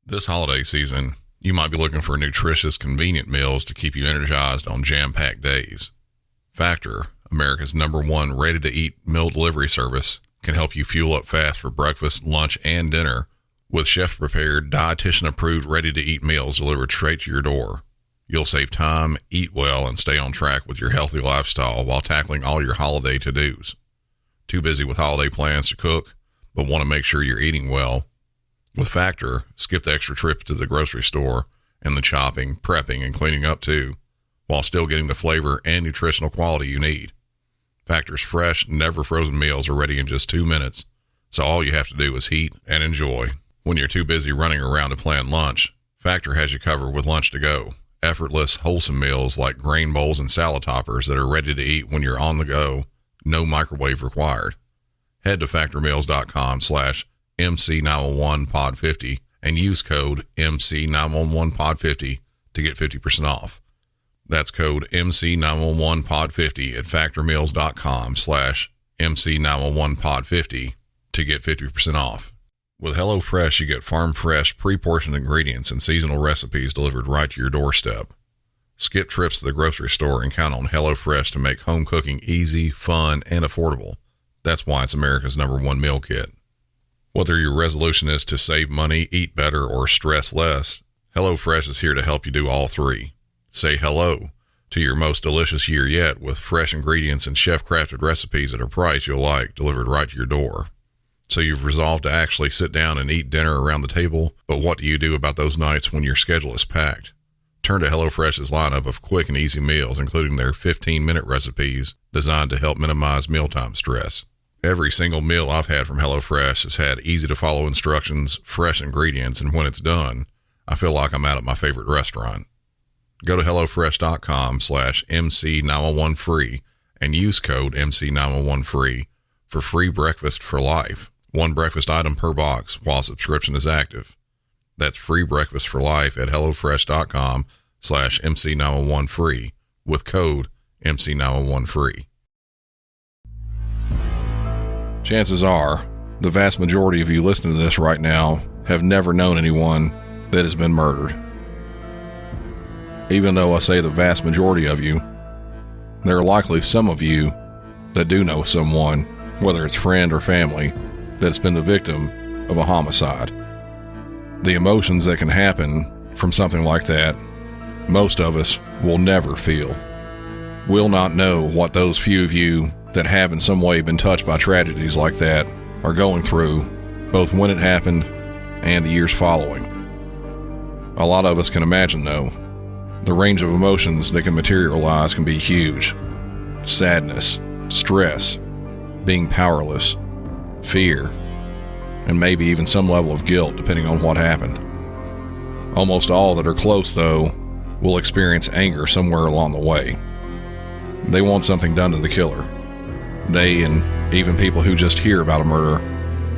This holiday season, you might be looking for nutritious, convenient meals to keep you energized on jam-packed days. Factor, America's #1 ready-to-eat meal delivery service, can help you fuel up fast for breakfast, lunch, and dinner with chef-prepared, dietitian-approved ready-to-eat meals delivered straight to your door. You'll save time, eat well, and stay on track with your healthy lifestyle while tackling all your holiday to-dos. Too busy with holiday plans to cook, but want to make sure you're eating well? With Factor, skip the extra trip to the grocery store and the chopping, prepping, and cleaning up too, while still getting the flavor and nutritional quality you need. Factor's fresh, never frozen meals are ready in just 2 minutes, so all you have to do is heat and enjoy. When you're too busy running around to plan lunch, Factor has you covered with lunch to go. Effortless, wholesome meals like grain bowls and salad toppers that are ready to eat when you're on the go, no microwave required. Head to factormeals.com/MC911pod50 and use code MC911pod50 to get 50% off. That's code MC911pod50 at factormeals.com/MC911pod50 to get 50% off. With HelloFresh, you get farm-fresh, pre-portioned ingredients and seasonal recipes delivered right to your doorstep. Skip trips to the grocery store and count on HelloFresh to make home cooking easy, fun, and affordable. That's why it's America's #1 meal kit. Whether your resolution is to save money, eat better, or stress less, HelloFresh is here to help you do all three. Say hello to your most delicious year yet with fresh ingredients and chef-crafted recipes at a price you'll like delivered right to your door. So you've resolved to actually sit down and eat dinner around the table, but what do you do about those nights when your schedule is packed? Turn to HelloFresh's lineup of quick and easy meals, including their 15-minute recipes designed to help minimize mealtime stress. Every single meal I've had from HelloFresh has had easy-to-follow instructions, fresh ingredients, and when it's done, I feel like I'm out at my favorite restaurant. Go to HelloFresh.com/MC911free and use code MC911free for free breakfast for life. One breakfast item per box while subscription is active. That's free breakfast for life at HelloFresh.com/MC911free with code MC911free. Chances are, the vast majority of you listening to this right now have never known anyone that has been murdered. Even though I say the vast majority of you, there are likely some of you that do know someone, whether it's friend or family, that's been the victim of a homicide. The emotions that can happen from something like that, most of us will never feel. We'll not know what those few of you that have in some way been touched by tragedies like that are going through, both when it happened and the years following. A lot of us can imagine, though, the range of emotions that can materialize can be huge. Sadness, stress, being powerless, fear, and maybe even some level of guilt depending on what happened. Almost all that are close, though, will experience anger somewhere along the way. They want something done to the killer. They, and even people who just hear about a murder,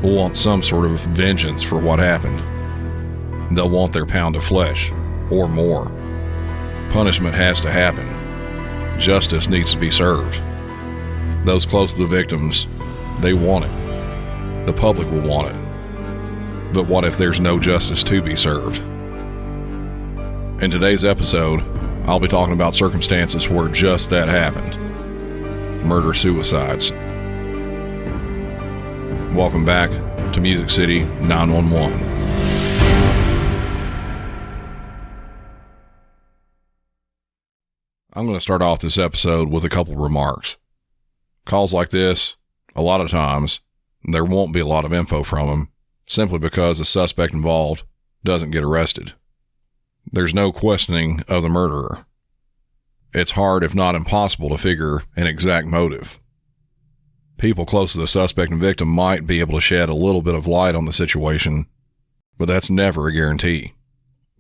will want some sort of vengeance for what happened. They'll want their pound of flesh, or more. Punishment has to happen. Justice needs to be served. Those close to the victims, they want it. The public will want it. But what if there's no justice to be served? In today's episode, I'll be talking about circumstances where just that happened. Murder-suicides. Welcome back to Music City 911. I'm going to start off this episode with a couple remarks. Calls like this, a lot of times, there won't be a lot of info from them, simply because the suspect involved doesn't get arrested. There's no questioning of the murderer. It's hard, if not impossible, to figure an exact motive. People close to the suspect and victim might be able to shed a little bit of light on the situation, but that's never a guarantee.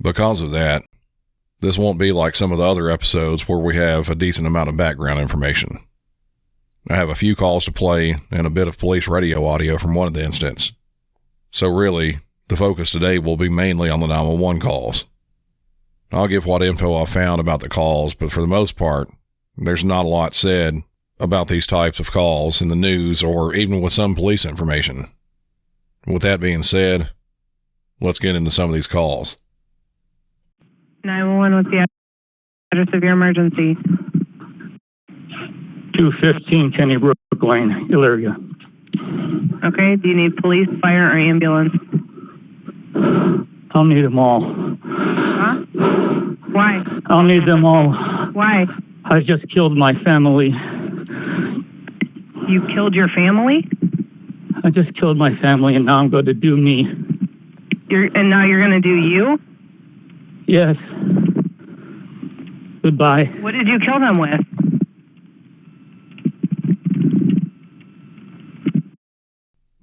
Because of that, this won't be like some of the other episodes where we have a decent amount of background information. I have a few calls to play and a bit of police radio audio from one of the incidents. So really, the focus today will be mainly on the 911 calls. I'll give what info I found about the calls, but for the most part, there's not a lot said about these types of calls in the news or even with some police information. With that being said, Let's get into some of these calls. 911, what's the address of your emergency? 215 Kenny Brook Lane, Elyria. Okay, do you need police, fire, or ambulance? I'll need them all. Huh? Why? I'll need them all. Why? I just killed my family. You killed your family? I just killed my family, and now I'm going to do me. And now you're going to do you? Yes. Goodbye. What did you kill them with?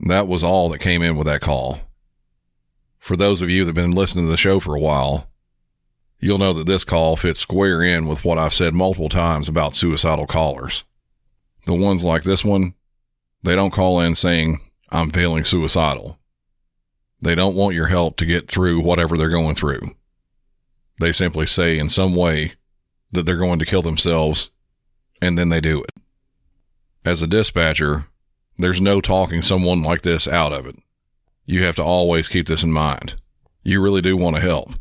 That was all that came in with that call. For those of you that have been listening to the show for a while, you'll know that this call fits square in with what I've said multiple times about suicidal callers. The ones like this one, they don't call in saying, "I'm feeling suicidal." They don't want your help to get through whatever they're going through. They simply say in some way that they're going to kill themselves, and then they do it. As a dispatcher, there's no talking someone like this out of it. You have to always keep this in mind. You really do want to help.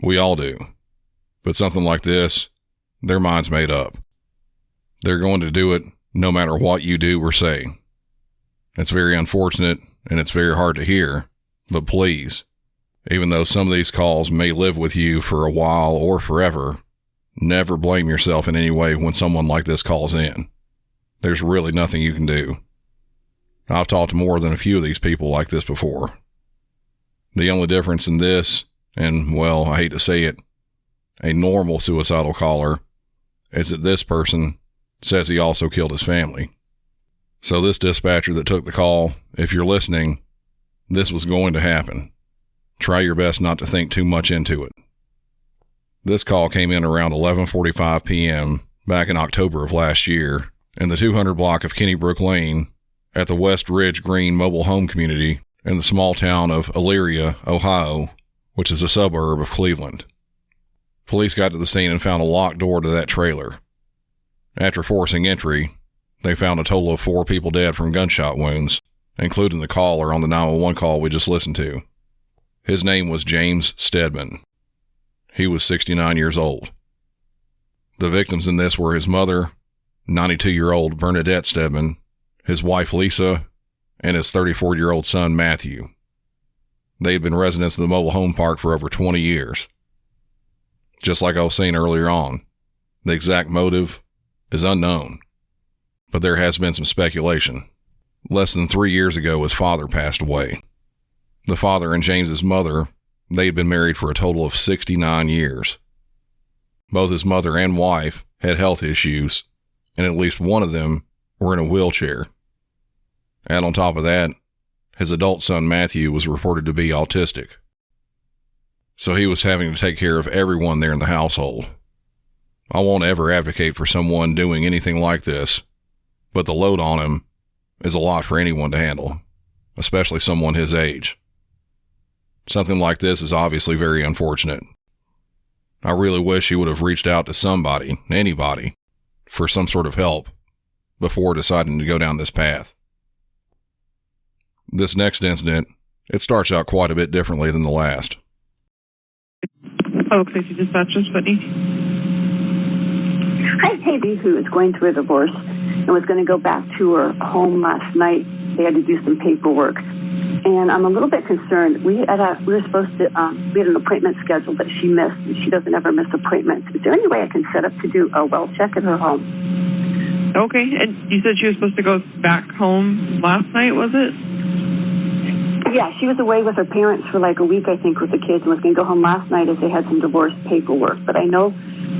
We all do. But something like this, their mind's made up. They're going to do it no matter what you do or say. It's very unfortunate and it's very hard to hear, but please, even though some of these calls may live with you for a while or forever, never blame yourself in any way when someone like this calls in. There's really nothing you can do. I've talked to more than a few of these people like this before. The only difference in this, and well, I hate to say it, a normal suicidal caller, is that this person says he also killed his family. So this dispatcher that took the call, if you're listening, this was going to happen. Try your best not to think too much into it. This call came in around 11:45 p.m. back in October of last year in the 200 block of Kenny Brook Lane at the West Ridge Green mobile home community in the small town of Elyria, Ohio, which is a suburb of Cleveland. Police got to the scene and found a locked door to that trailer. After forcing entry, they found a total of 4 people dead from gunshot wounds, including the caller on the 911 call we just listened to. His name was James Stedman. He was 69 years old. The victims in this were his mother, 92-year-old Bernadette Stedman, his wife Lisa, and his 34-year-old son Matthew. They had been residents of the mobile home park for over 20 years. Just like I was saying earlier on, the exact motive is unknown, but there has been some speculation. Less than 3 years ago, his father passed away. The father and James's mother, they had been married for a total of 69 years. Both his mother and wife had health issues, and at least one of them were in a wheelchair. And on top of that, his adult son Matthew was reported to be autistic. So he was having to take care of everyone there in the household. I won't ever advocate for someone doing anything like this, but the load on him is a lot for anyone to handle, especially someone his age. Something like this is obviously very unfortunate. I really wish he would have reached out to somebody, anybody, for some sort of help before deciding to go down this path. This next incident, it starts out quite a bit differently than the last. Public Safety Dispatchers, Whitney. Hi, Haley, who is going through a divorce and was going to go back to her home last night. They had to do some paperwork. And I'm a little bit concerned. We were supposed to, we had an appointment scheduled, but she missed. And she doesn't ever miss appointments. Is there any way I can set up to do a well check at her home? Okay, and you said she was supposed to go back home last night, was it? Yeah, she was away with her parents for like a week, I think, with the kids, and was going to go home last night as they had some divorce paperwork. But I know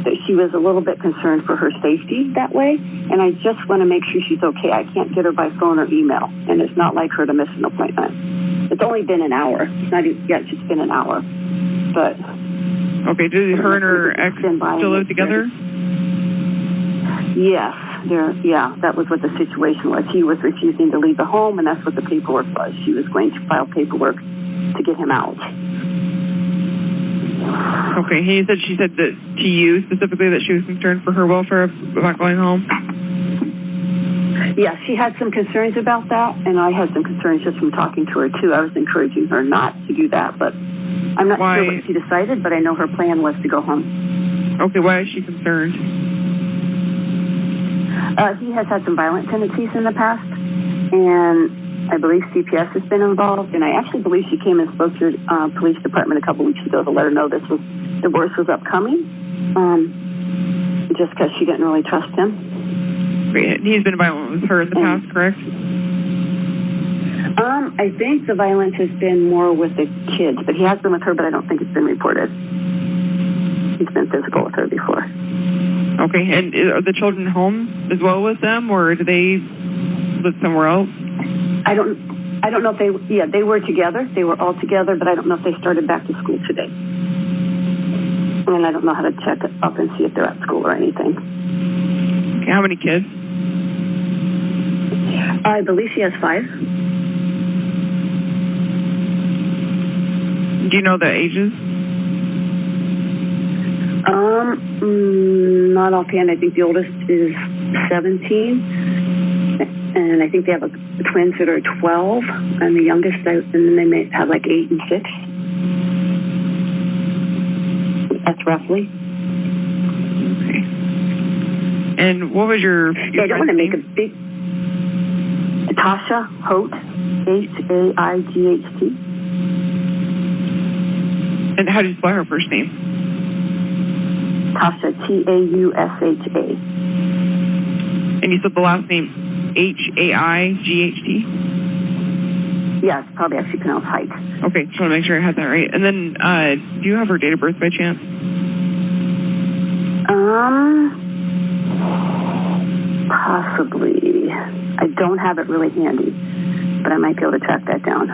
that she was a little bit concerned for her safety that way, and I just want to make sure she's okay. I can't get her by phone or email, and it's not like her to miss an appointment. It's only been an hour. It's not even, yeah, it's just been an hour. But okay, do her and her ex still live together? Yes. That was what the situation was. He was refusing to leave the home, and that's what the paperwork was. She was going to file paperwork to get him out. Okay, she said that to you specifically that she was concerned for her welfare about going home? Yeah, she had some concerns about that, and I had some concerns just from talking to her, too. I was encouraging her not to do that, but I'm not why? sure what she decided, but I know her plan was to go home. Okay, why is she concerned? He has had some violent tendencies in the past, and I believe CPS has been involved, and I actually believe she came and spoke to your police department a couple weeks ago to let her know divorce was upcoming, just because she didn't really trust him. He's been violent with her in the past, correct? I think the violence has been more with the kids, but he has been with her, but I don't think it's been reported. He's been physical with her before. Okay, and are the children home as well with them, or do they live somewhere else? I don't know if they were together. They were all together, but I don't know if they started back to school today. And I don't know how to check up and see if they're at school or anything. Okay, how many kids? I believe she has 5. Do you know the ages? Not offhand. I think the oldest is 17, and I think they have twins that are 12, and the youngest, and then they may have like 8 and 6. That's roughly. Okay. And what was your I don't want to make a big... Tasha Holt, Haight. And how do you spell her first name? Tasha, Tausha. And you said the last name Haight? Yeah, it's probably actually pronounced Height. Okay, just want to make sure I had that right. And then, do you have her date of birth by chance? Possibly. I don't have it really handy, but I might be able to track that down.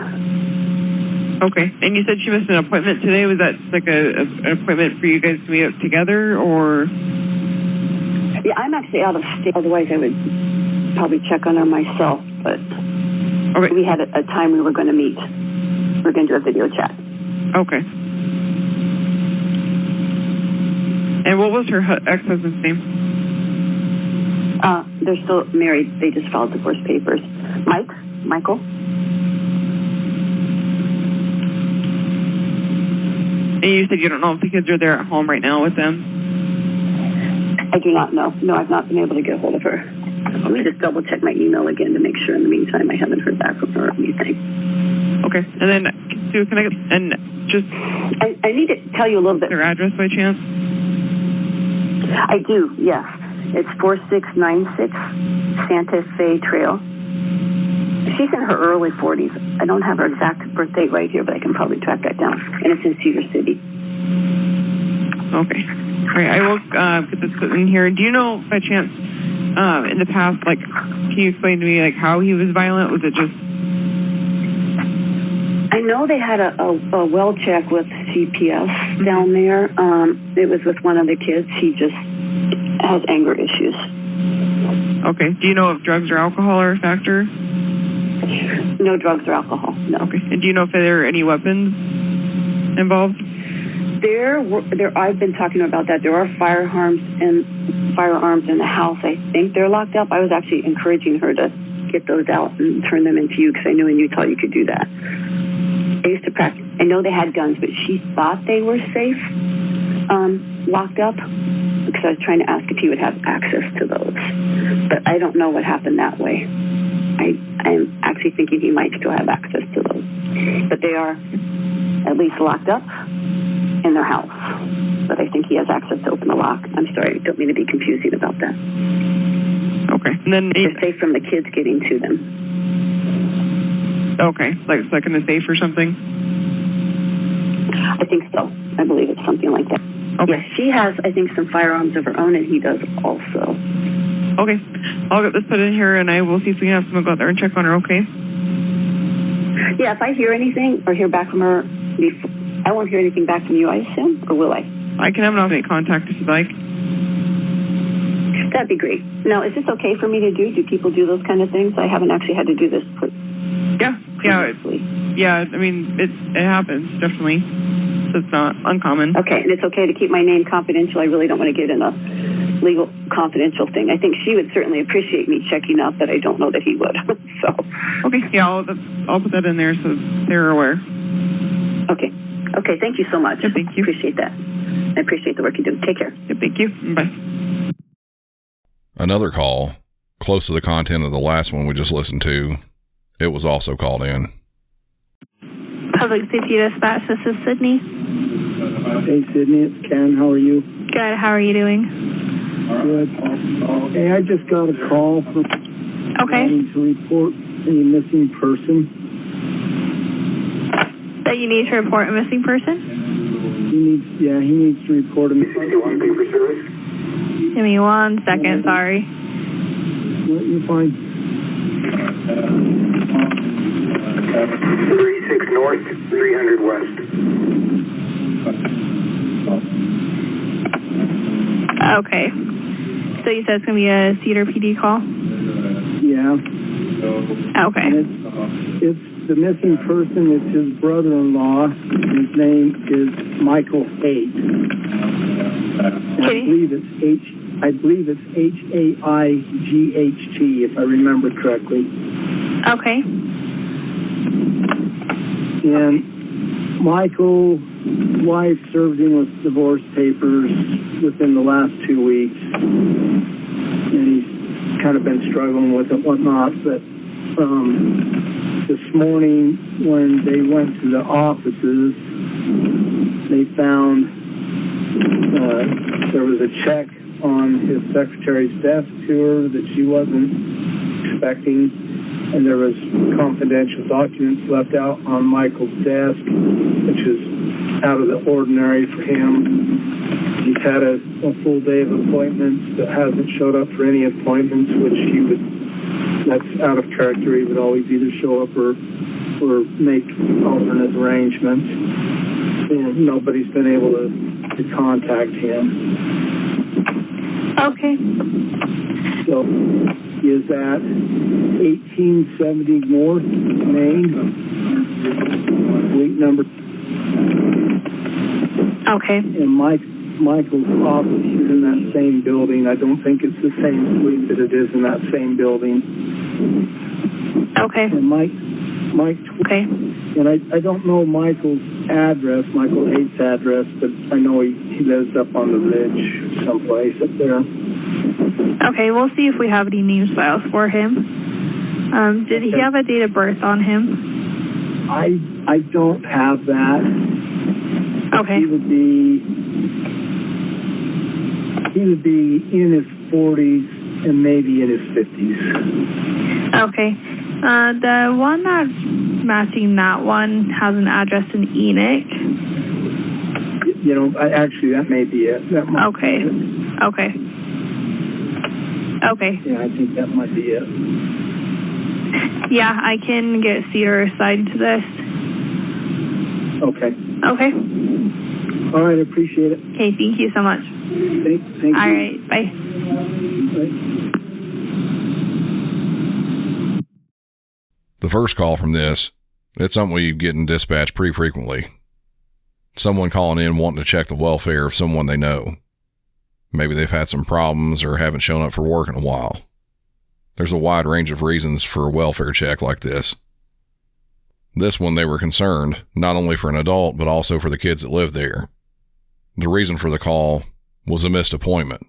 Okay. And you said she missed an appointment today. Was that like an appointment for you guys to meet up together, or? Yeah, I'm actually out of state. Otherwise, I would probably check on her myself. But okay. We had a time we were going to meet. We're going to do a video chat. Okay. And what was her ex-husband's name? They're still married. They just filed divorce papers. Michael. And you said you don't know if the kids are there at home right now with them? I do not know. No, I've not been able to get a hold of her. Let me just double check my email again to make sure in the meantime I haven't heard back from her or anything. Okay. And then, Sue, can I I need to tell you a little bit. Their address by chance? I do, yes. It's 4696 Santa Fe Trail. She's in her early 40s. I don't have her exact birth date right here, but I can probably track that down. And it's in Cedar City. Okay. All right. I will get this put in here. Do you know, by chance, in the past, like, can you explain to me, like, how he was violent? Was it just... I know they had a well check with CPS down there. It was with one of the kids. He just has anger issues. Okay. Do you know if drugs or alcohol are a factor? No drugs or alcohol, no. Okay. And do you know if there are any weapons involved? I've been talking about that. There are firearms in the house. I think they're locked up. I was actually encouraging her to get those out and turn them into you because I knew in Utah you could do that. I used to practice. I know they had guns, but she thought they were safe, locked up, because I was trying to ask if he would have access to those. But I don't know what happened that way. I'm actually thinking he might still have access to those. But they are at least locked up in their house. But I think he has access to open the lock. I'm sorry, I don't mean to be confusing about that. Okay. And then they're safe from the kids getting to them. Okay. Like in the safe or something? I think so. I believe it's something like that. Okay. Yes, she has, I think, some firearms of her own, and he does also. Okay. I'll get this put in here, and I will see if we can have someone go out there and check on her, okay? Yeah, if I hear anything or hear back from her, I won't hear anything back from you, I assume, or will I? I can have an alternate contact if you'd like. That'd be great. Now, is this okay for me to do? Do people do those kind of things? I haven't actually had to do this previously. Yeah, I mean, it happens, definitely. So it's not uncommon. Okay, and it's okay to keep my name confidential. I really don't want to get in a legal confidential thing. I think she would certainly appreciate me checking out that I don't know that he would. So. Okay, yeah, I'll put that in there so they're aware. Okay. Okay, thank you so much. Yeah, thank you. Appreciate that. I appreciate the work you do. Take care. Yeah, thank you. Bye. Another call, close to the content of the last one we just listened to, it was also called in. Public Safety Dispatch, this is Sydney. Hey, Sydney, it's Ken. How are you? Good, how are you doing? Good. Hey, I just got a call from wanting to report a missing person. That you need to report a missing person? He needs to report a missing person. Give me 1 second, sorry. No, you're fine. 36 north, 300 west. Okay. So you said it's going to be a Cedar PD call? Yeah. Okay. And it's the missing person is his brother-in-law. His name is Michael Haight. I believe it's Haight, if I remember correctly. Okay. And Michael's wife served him with divorce papers within the last 2 weeks. And he's kind of been struggling with it, whatnot. But this morning, when they went to the offices, they found there was a check on his secretary's desk to her that she wasn't expecting, and there was confidential documents left out on Michael's desk, which is out of the ordinary for him. He's had a full day of appointments, but hasn't showed up for any appointments, which that's out of character. He would always either show up or make alternate arrangements, and nobody's been able to contact him. Okay. So he is at 1870 North Main, suite number. Okay. And Michael's office is in that same building. I don't think it's the same suite, but it is in that same building. Okay. And Mike. Okay. And I don't know Michael Haight's address, but I know he lives up on the ridge someplace up there. Okay, we'll see if we have any news files for him. Did he have a date of birth on him? I don't have that. Okay. He would be in his 40s and maybe in his 50s. Okay. The one that's matching that one has an address in Enoch. Actually, that may be it. That might Okay. be it. Okay. Okay. Yeah, I think that might be it. Yeah, I can get Cedar assigned to this. Okay. Okay. All right, I appreciate it. Okay, thank you so much. Thank you. All right, bye. Bye. The first call from this, it's something we get in dispatch pretty frequently. Someone calling in wanting to check the welfare of someone they know. Maybe they've had some problems or haven't shown up for work in a while. There's a wide range of reasons for a welfare check like this. This one, they were concerned, not only for an adult, but also for the kids that live there. The reason for the call was a missed appointment.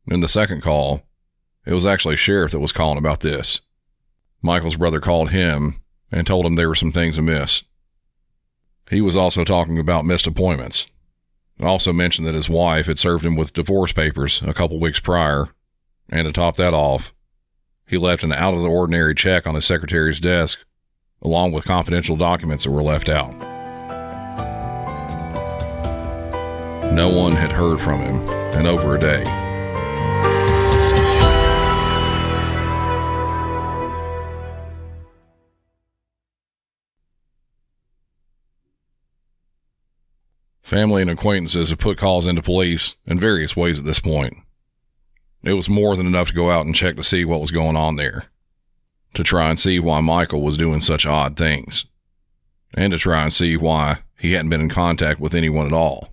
In the second call, it was actually a sheriff that was calling about this. Michael's brother called him and told him there were some things amiss. He was also talking about missed appointments. Also mentioned that his wife had served him with divorce papers a couple weeks prior, and to top that off, he left an out-of-the-ordinary check on his secretary's desk, along with confidential documents that were left out. No one had heard from him in over a day. Family and acquaintances have put calls into police in various ways at this point. It was more than enough to go out and check to see what was going on there, to try and see why Michael was doing such odd things, and to try and see why he hadn't been in contact with anyone at all.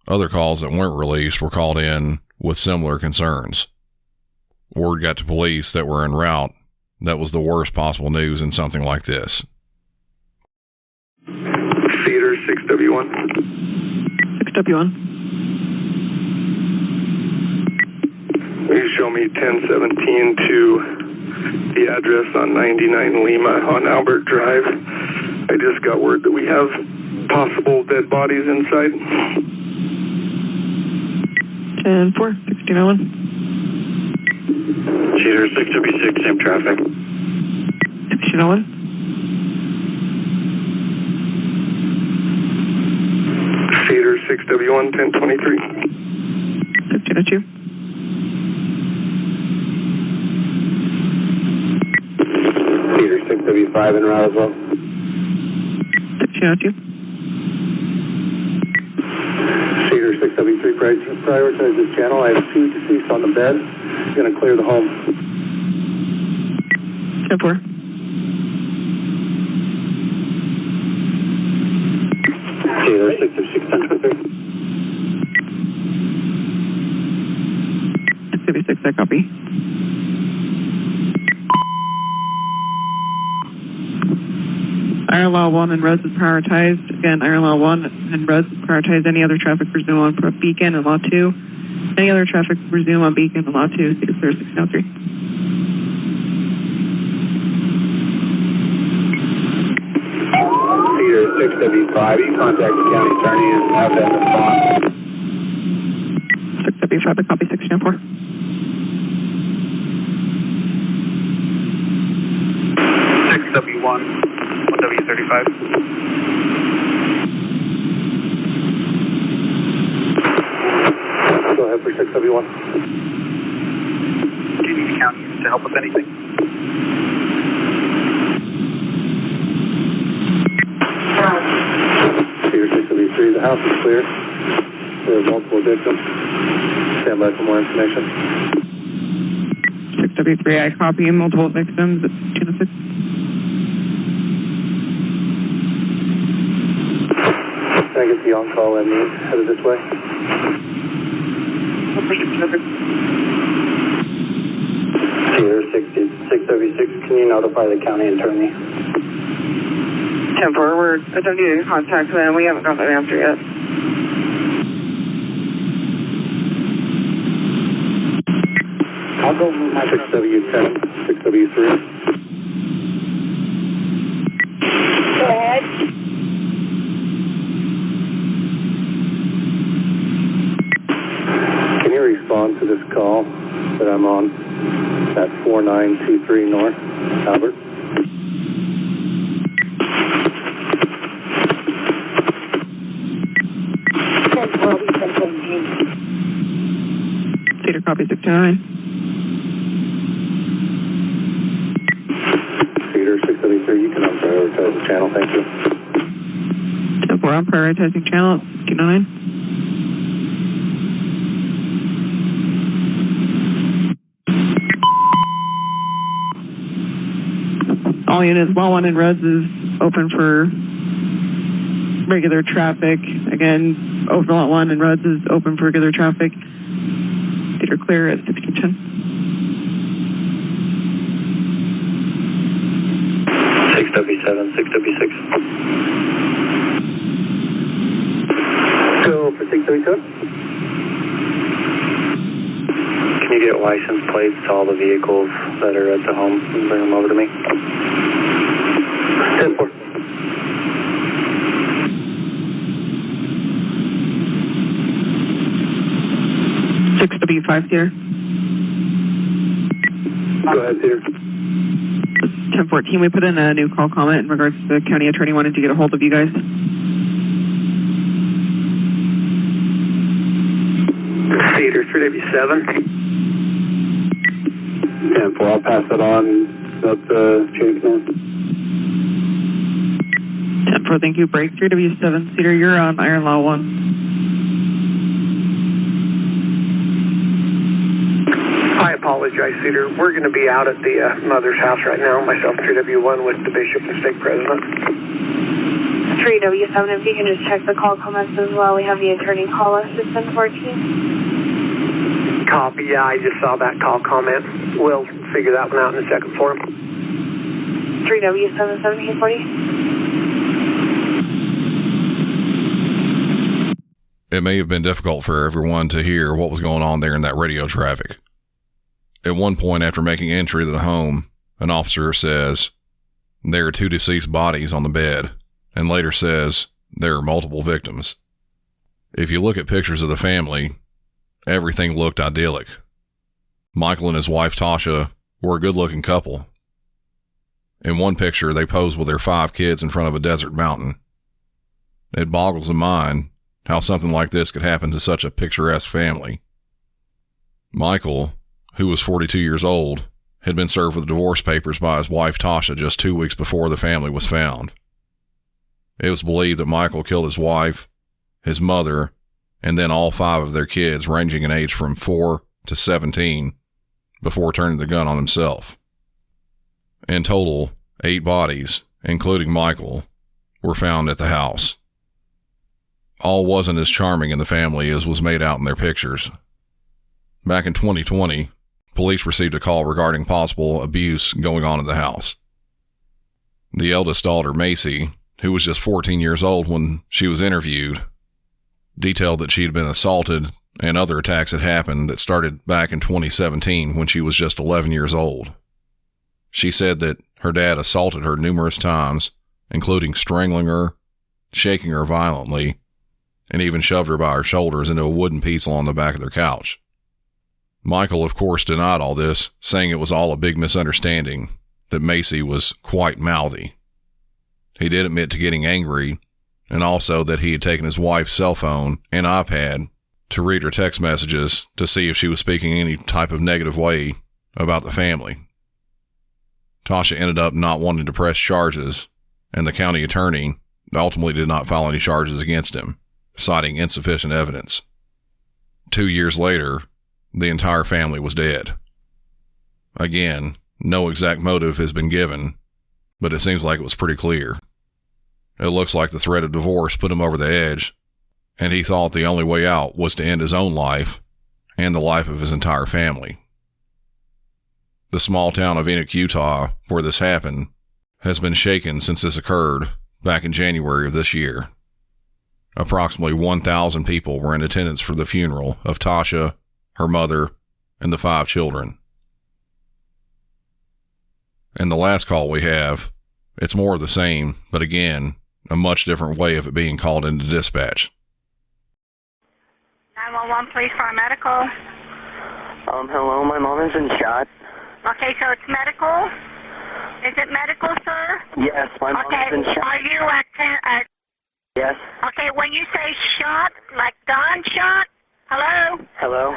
Other calls that weren't released were called in with similar concerns. Word got to police that were en route that was the worst possible news in something like this. 6W1. 6W1. Will you show me 1017 to the address on 99 Lima on Albert Drive? I just got word that we have possible dead bodies inside. 10-4, 1601. Cheater 6W6, same traffic. 1601. Cheater 6W1, 1023. 1602. Cheater 6W5 in Roswell. 1602. Cheater 6W3, prioritize this channel. I have 2 deceased on the bed. Going to clear the home. 10-4. Cheater 6W6, 1023. 6W6, I copy. Iron Law 1 and Res is prioritized. Again, Iron Law 1 and Res is prioritized. Any other traffic resume on Beacon and Law 2. Any other traffic resume on Beacon and Law 2. See to clear 1603. Cheater 6W5, you contact the county attorney and have them respond. 6W5, I copy 1604. 6W1, 1W35. Go ahead for 6W1. Do you need the county to help with anything? Cheater 6W3, the house is clear. There are multiple victims. Stand by for more information. 6W3, I copy multiple victims. It's 2-6. Can I get the on-call ME headed this way? Cheater 6W6, can you notify the county attorney? 10-4, we're attempting to contact them. We haven't got that answer yet. I'll go move my 6W10, 6W3. Go ahead. Can you respond to this call that I'm on at 4923 North, Albert? Cedar copy 629. Cedar 673, you can unprioritize the channel, thank you. 10-4, I'm prioritizing channel 209. All units, Law 1 and Res is open for regular traffic. Again, over Law 1 and Res is open for regular traffic. Cedar clear at 1610. 6W7, 6W6. Go for 6W2. Can you get license plates to all the vehicles that are at the home and bring them over to me? 10-4. W5 here. Go ahead, Peter. 1014, we put in a new call comment in regards to the county attorney wanting to get a hold of you guys. Cedar 3W7. 10-4, I'll pass that on up the chain of command. 10-4, thank you. Break 3W7. Cedar, you're on Iron Law 1. I apologize, Cedar. We're going to be out at the mother's house right now, myself 3W1 with the bishop and stake president. 3W7, if you can just check the call comments as well. We have the attorney call us at 1014. Copy, yeah, I just saw that call comment. We'll figure that one out in a second for him. 3W7, 1740. It may have been difficult for everyone to hear what was going on there in that radio traffic. At one point, after making entry to the home, an officer says, "There are 2 deceased bodies on the bed," and later says, "There are multiple victims." If you look at pictures of the family, everything looked idyllic. Michael and his wife Tasha were a good-looking couple. In one picture, they posed with their 5 kids in front of a desert mountain. It boggles the mind how something like this could happen to such a picturesque family. Michael, who was 42 years old, had been served with divorce papers by his wife Tasha just 2 weeks before the family was found. It was believed that Michael killed his wife, his mother, and then all 5 of their kids ranging in age from 4 to 17 before turning the gun on himself. In total, 8 bodies, including Michael, were found at the house. All wasn't as charming in the family as was made out in their pictures. Back in 2020, police received a call regarding possible abuse going on in the house. The eldest daughter, Macy, who was just 14 years old when she was interviewed, detailed that she had been assaulted and other attacks had happened that started back in 2017 when she was just 11 years old. She said that her dad assaulted her numerous times, including strangling her, shaking her violently, and even shoved her by her shoulders into a wooden easel on the back of their couch. Michael, of course, denied all this, saying it was all a big misunderstanding, that Macy was quite mouthy. He did admit to getting angry, and also that he had taken his wife's cell phone and iPad to read her text messages to see if she was speaking any type of negative way about the family. Tasha ended up not wanting to press charges, and the county attorney ultimately did not file any charges against him, citing insufficient evidence. 2 years later, the entire family was dead. Again, no exact motive has been given, but it seems like it was pretty clear. It looks like the threat of divorce put him over the edge, and he thought the only way out was to end his own life and the life of his entire family. The small town of Enoch, Utah, where this happened, has been shaken since this occurred back in January of this year. Approximately 1,000 people were in attendance for the funeral of Tasha, her mother, and the 5 children. And the last call we have, it's more of the same, but again, a much different way of it being called into dispatch. 911, please, paramedical. Hello, my mom has been shot. Okay, so it's medical? Is it medical, sir? Yes, my mom has been shot. Are you at... Yes. Okay, when you say shot, like gunshot? Hello? Hello?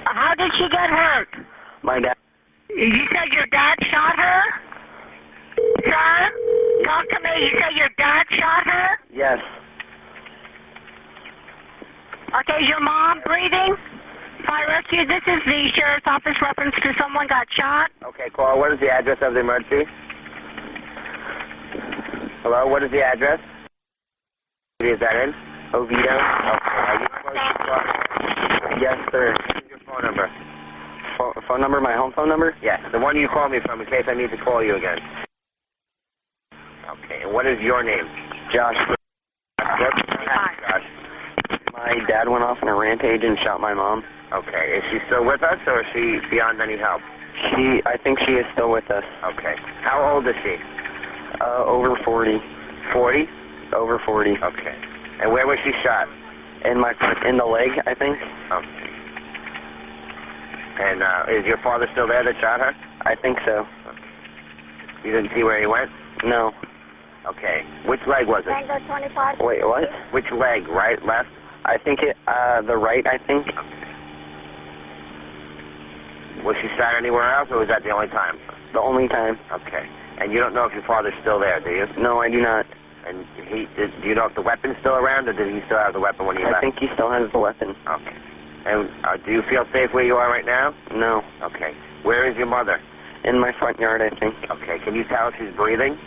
How did she get hurt? My dad. You said your dad shot her? Sir? Talk to me. You said your dad shot her? Yes. Okay, is your mom breathing? Fire rescue, this is the sheriff's office reference to someone got shot. Okay, call. What is the address of the emergency? Hello, what is the address? Is that in? Oviedo? Okay. Are you close to... Yes, sir. What is your phone number? Phone number? My home phone number? Yes, the one you called me from in case I need to call you again. Okay, and what is your name? Josh. Josh. My dad went off on a rampage and shot my mom. Okay, is she still with us or is she beyond any help? I think she is still with us. Okay. How old is she? Over 40. 40? Over 40. Okay. And where was she shot? In the leg, I think. Okay. And is your father still there that shot her? I think so. Okay. You didn't see where he went? No. Okay. Which leg was it? Tango 25. Wait, what? Which leg? Right, left? I think the right, I think. Okay. Was she shot anywhere else, or was that the only time? The only time. Okay. And you don't know if your father's still there, do you? No, I do not. And do you know if the weapon's still around, or did he still have the weapon when he left? I think he still has the weapon. Okay. And do you feel safe where you are right now? No. Okay. Where is your mother? In my front yard, I think. Okay. Can you tell if she's breathing?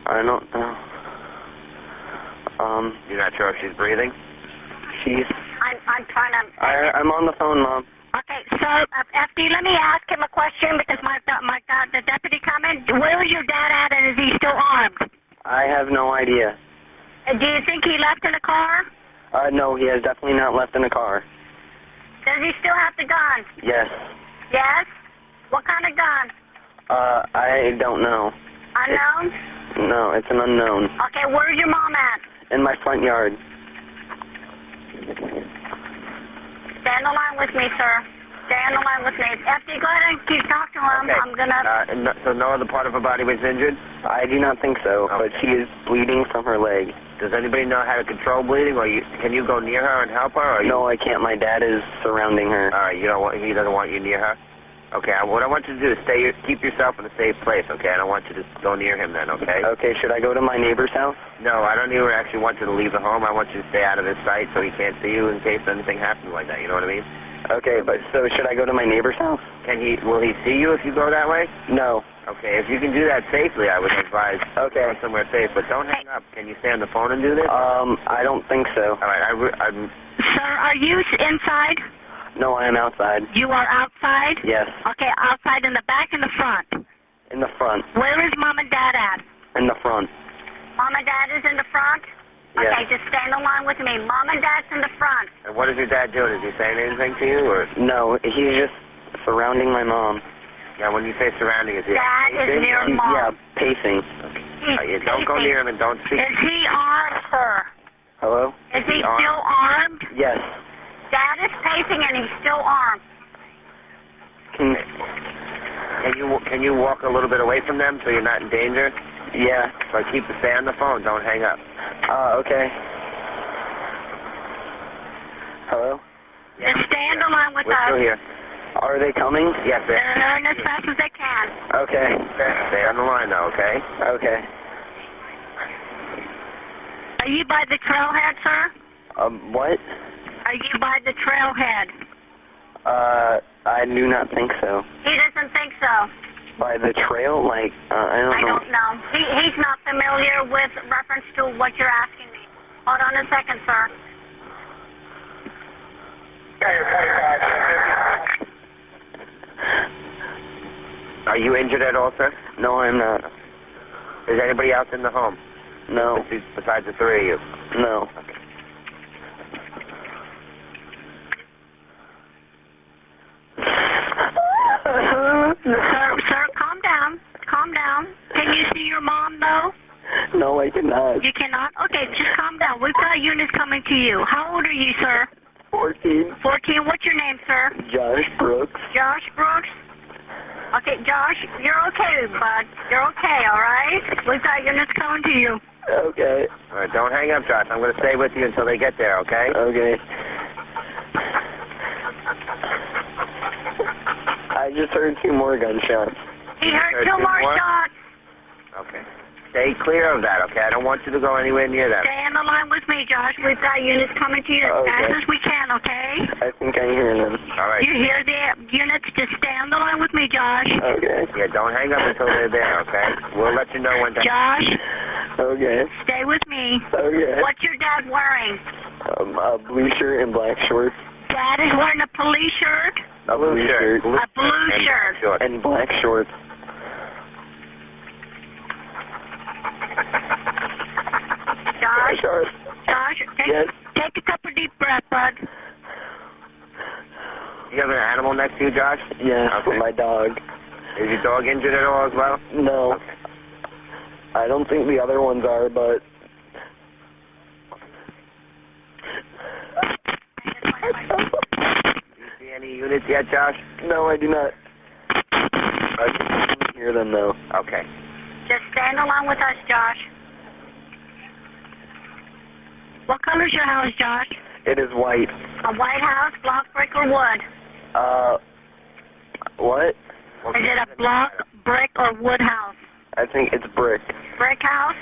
I don't know. You're not sure if she's breathing? I'm trying to... I'm on the phone, Mom. Okay, so, FD, let me ask him a question because the deputy commented. Where is your dad at, and is he still armed? I have no idea. Do you think he left in a car? No, he has definitely not left in the car. Does he still have the gun? Yes. Yes? What kind of gun? I don't know. Unknown? No, it's an unknown. Okay, where's your mom at? In my front yard. Stay on the line with me, sir. Stay on the line with me. FD, go ahead and keep talking to him. Okay. I'm gonna... So no other part of her body was injured? I do not think so, but she is bleeding from her leg. Does anybody know how to control bleeding, or can you go near her and help her? Or no, I can't. My dad is surrounding her. All right, he doesn't want you near her? Okay, what I want you to do is keep yourself in a safe place, okay? I don't want you to go near him then, okay? Okay, should I go to my neighbor's house? No, I don't even actually want you to leave the home. I want you to stay out of his sight so he can't see you in case anything happens like that, you know what I mean? Okay, but so should I go to my neighbor's house? Will he see you if you go that way? No. Okay, if you can do that safely, I would advise going somewhere safe, but don't hang up. Can you stay on the phone and do this? I don't think so. All right, Sir, are you inside? No, I am outside. You are outside? Yes. Okay, outside in the back and the front? In the front. Where is Mom and Dad at? In the front. Mom and Dad is in the front? Yes. Okay, just stay on the line with me. Mom and Dad's in the front. And what is your dad doing? Is he saying anything to you, or? No, he's just surrounding my mom. Yeah, when you say surrounding, is he Dad pacing? is near Mom. Yeah, pacing. Don't go near him and don't speak. Is he armed, sir? Hello? Is he still armed? Yes. Dad is pacing and he's still armed. Can you walk a little bit away from them so you're not in danger? Yeah. So stay on the phone. Don't hang up. Okay. Hello? Just stay on the line with We're us. still here. Are they coming? Yes, They're in as fast as they can. Okay. Stay on the line, though, okay? Okay. Are you by the trailhead, sir? What? Are you by the trailhead? I do not think so. He doesn't think so. By the trail? Like, I don't know. I don't know. He's not familiar with reference to what you're asking me. Hold on a second, sir. Are you injured at all, sir? No, I'm not. Is anybody else in the home? No. Besides the three of you? No. Okay. Sir, calm down. Calm down. Can you see your mom, though? No, I cannot. You cannot? Okay, just calm down. We've got units coming to you. How old are you, sir? 14. 14. What's your name, sir? Josh Brooks. Josh Brooks? Okay, Josh, you're okay, bud. You're okay, all right? We've got units coming to you. Okay. All right, don't hang up, Josh. I'm going to stay with you until they get there, okay? Okay. I just heard 2 more gunshots. He heard 2 more shots. Okay. Stay clear of that, okay? I don't want you to go anywhere near that. Stay on the line with me, Josh. We've got units coming to you as fast as we can, okay? I think I hear them. All right. You hear the units? Just stay on the line with me, Josh. Okay. Yeah, don't hang up until they're there, okay? We'll let you know when they're... Josh? Okay. Stay with me. Okay. What's your dad wearing? A blue shirt and black shorts. Dad is wearing a police shirt? A blue shirt. A blue shirt. And black shorts. Josh, take a couple deep breaths, bud. You have an animal next to you, Josh? Yeah, Okay. My dog. Is your dog injured at all as well? No. Okay. I don't think the other ones are, but... Do you see any units yet, Josh? No, I do not. I can hear them, though. Okay. Just stand along with us, Josh. What color's your house, Josh? It is white. A white house, block, brick, or wood? What? Is it a block, brick, or wood house? I think it's brick. Brick house?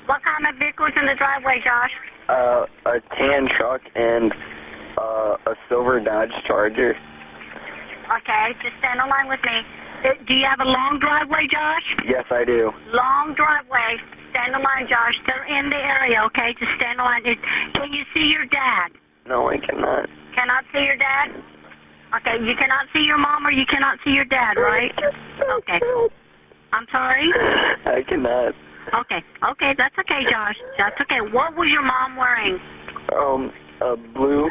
What kind of vehicle's in the driveway, Josh? A tan truck and, a silver Dodge Charger. Okay, just stand in line with me. Do you have a long driveway, Josh? Yes, I do. Long driveway. Stand in line, Josh. They're in the area, okay? Just stand in line. Can you see your dad? No, I cannot. Cannot see your dad? Okay, you cannot see your mom or you cannot see your dad, right? Okay. I'm sorry? I cannot. Okay, that's okay, Josh. That's okay. What was your mom wearing? A blue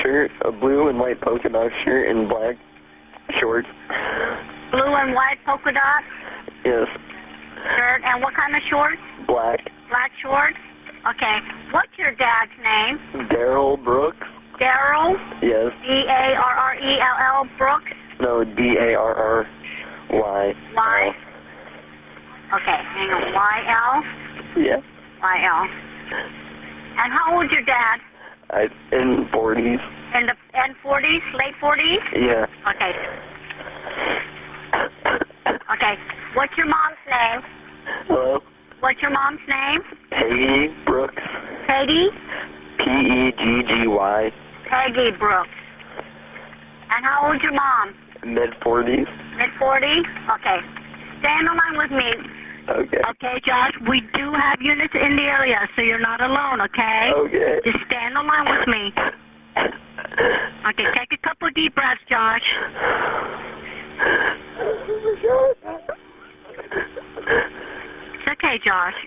shirt, a blue and white polka dot shirt and black shorts. Blue and white polka dot? Yes. Shirt, and what kind of shorts? Black. Black shorts? Okay. What's your dad's name? Daryl Brooks. Daryl? Yes. D-A-R-R-E-L-L Brooks? No, D-A-R-R-Y. Y? Okay, hang on. Y-L? Yeah. Y-L. And how old's your dad? In 40s. In the 40s? Late 40s? Yeah. Okay. Okay. What's your mom's name? Hello? What's your mom's name? Peggy Brooks. Peggy? P-E-G-G-Y. Peggy Brooks. And how old's your mom? Mid-40s. Mid-40s? Okay. Stay on the line with me. Okay. Okay, Josh, we do have units in the area, so you're not alone, okay? Okay. Just stay on the line with me. Okay, take a couple deep breaths, Josh. It's okay, Josh.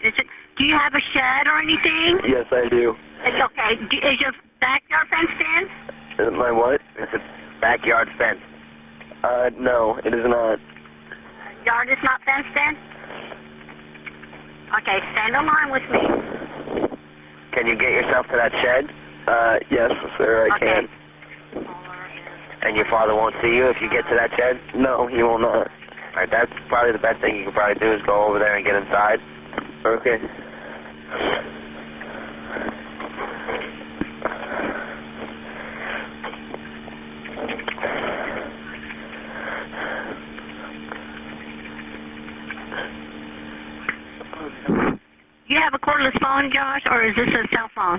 Do you have a shed or anything? Yes, I do. It's okay. Is your backyard fenced in? My what? It's a backyard fence. No, it is not. Yard is not fenced in? Okay, stand on line with me. Can you get yourself to that shed? Yes, sir, I Okay. can. And your father won't see you if you get to that shed? No, he will not. All right, that's probably the best thing you can probably do is go over there and get inside. Okay. You have a cordless phone, Josh, or is this a cell phone?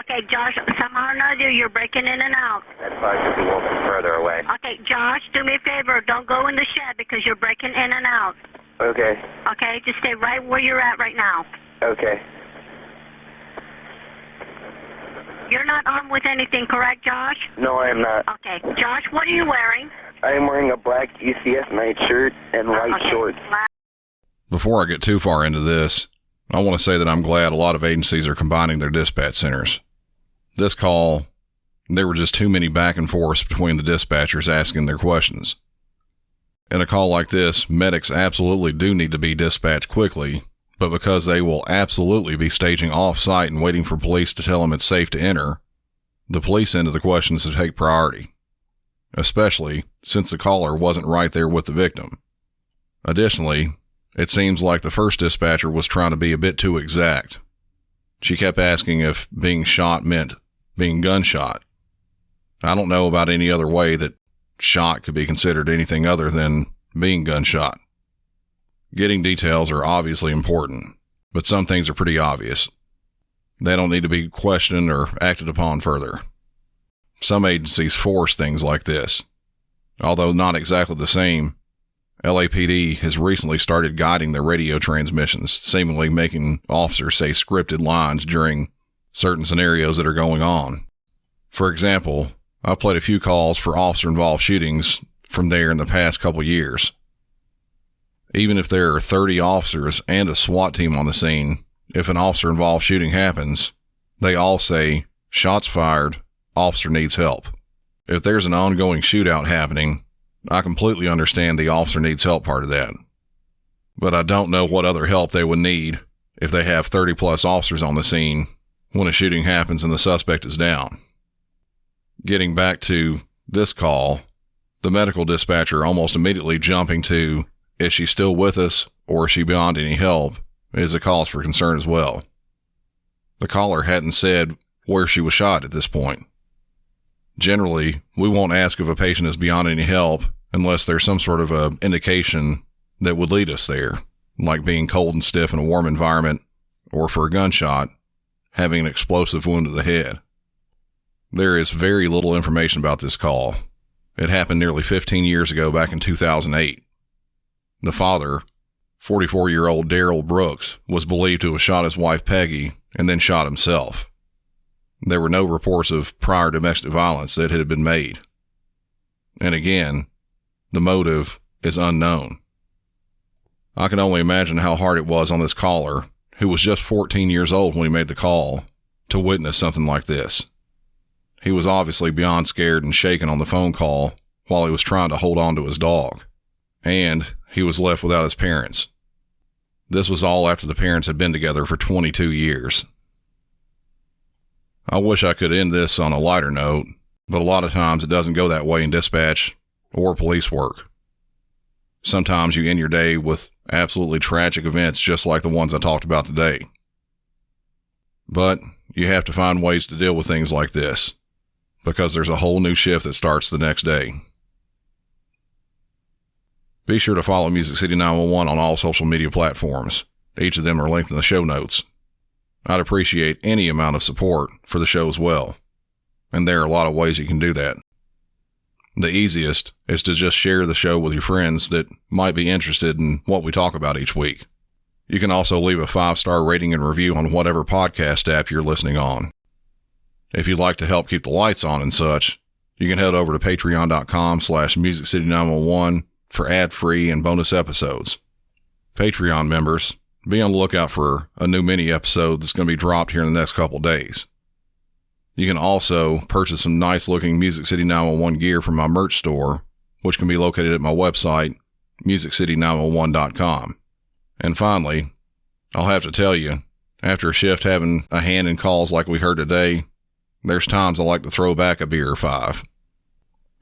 Okay, Josh, somehow or another you're breaking in and out. That's probably just a little bit further away. Okay, Josh, do me a favor. Don't go in the shed because you're breaking in and out. Okay. Okay, just stay right where you're at right now. Okay. You're not armed with anything, correct, Josh? No, I am not. Okay, Josh, what are you wearing? I am wearing a black UCS night shirt and white Okay. shorts. Before I get too far into this, I want to say that I'm glad a lot of agencies are combining their dispatch centers. This call, there were just too many back and forths between the dispatchers asking their questions. In a call like this, medics absolutely do need to be dispatched quickly, but because they will absolutely be staging off-site and waiting for police to tell them it's safe to enter, the police end of the questions to take priority, especially since the caller wasn't right there with the victim. Additionally, it seems like the first dispatcher was trying to be a bit too exact. She kept asking if being shot meant being gunshot. I don't know about any other way that shot could be considered anything other than being gunshot. Getting details are obviously important, but some things are pretty obvious. They don't need to be questioned or acted upon further. Some agencies force things like this. Although not exactly the same, LAPD has recently started guiding their radio transmissions, seemingly making officers say scripted lines during certain scenarios that are going on. For example, I've played a few calls for officer-involved shootings from there in the past couple years. Even if there are 30 officers and a SWAT team on the scene, if an officer-involved shooting happens, they all say, "Shots fired, officer needs help." If there's an ongoing shootout happening, I completely understand the officer needs help part of that. But I don't know what other help they would need if they have 30 plus officers on the scene when a shooting happens and the suspect is down. Getting back to this call, the medical dispatcher almost immediately jumping to, is she still with us or is she beyond any help, is a cause for concern as well. The caller hadn't said where she was shot at this point. Generally, we won't ask if a patient is beyond any help unless there's some sort of a indication that would lead us there, like being cold and stiff in a warm environment, or for a gunshot, having an explosive wound to the head. There is very little information about this call. It happened nearly 15 years ago, back in 2008. The father, 44-year-old Daryl Brooks, was believed to have shot his wife Peggy and then shot himself. There were no reports of prior domestic violence that had been made. And again, the motive is unknown. I can only imagine how hard it was on this caller, who was just 14 years old when he made the call, to witness something like this. He was obviously beyond scared and shaken on the phone call while he was trying to hold on to his dog. And he was left without his parents. This was all after the parents had been together for 22 years. I wish I could end this on a lighter note, but a lot of times it doesn't go that way in dispatch or police work. Sometimes you end your day with absolutely tragic events just like the ones I talked about today. But you have to find ways to deal with things like this, because there's a whole new shift that starts the next day. Be sure to follow Music City 911 on all social media platforms. Each of them are linked in the show notes. I'd appreciate any amount of support for the show as well, and there are a lot of ways you can do that. The easiest is to just share the show with your friends that might be interested in what we talk about each week. You can also leave a 5-star rating and review on whatever podcast app you're listening on. If you'd like to help keep the lights on and such, you can head over to patreon.com/MusicCity911 for ad-free and bonus episodes. Patreon members, be on the lookout for a new mini episode that's going to be dropped here in the next couple days. You can also purchase some nice-looking Music City 911 gear from my merch store, which can be located at my website, MusicCity911.com. And finally, I'll have to tell you, after a shift having a hand in calls like we heard today, there's times I like to throw back a beer or 5.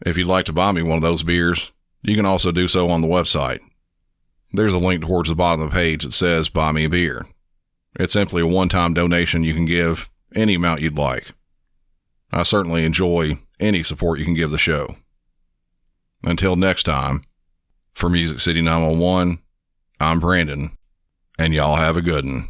If you'd like to buy me one of those beers, you can also do so on the website. There's a link towards the bottom of the page that says Buy Me a Beer. It's simply a one-time donation you can give any amount you'd like. I certainly enjoy any support you can give the show. Until next time, for Music City 911, I'm Brandon, and y'all have a good one.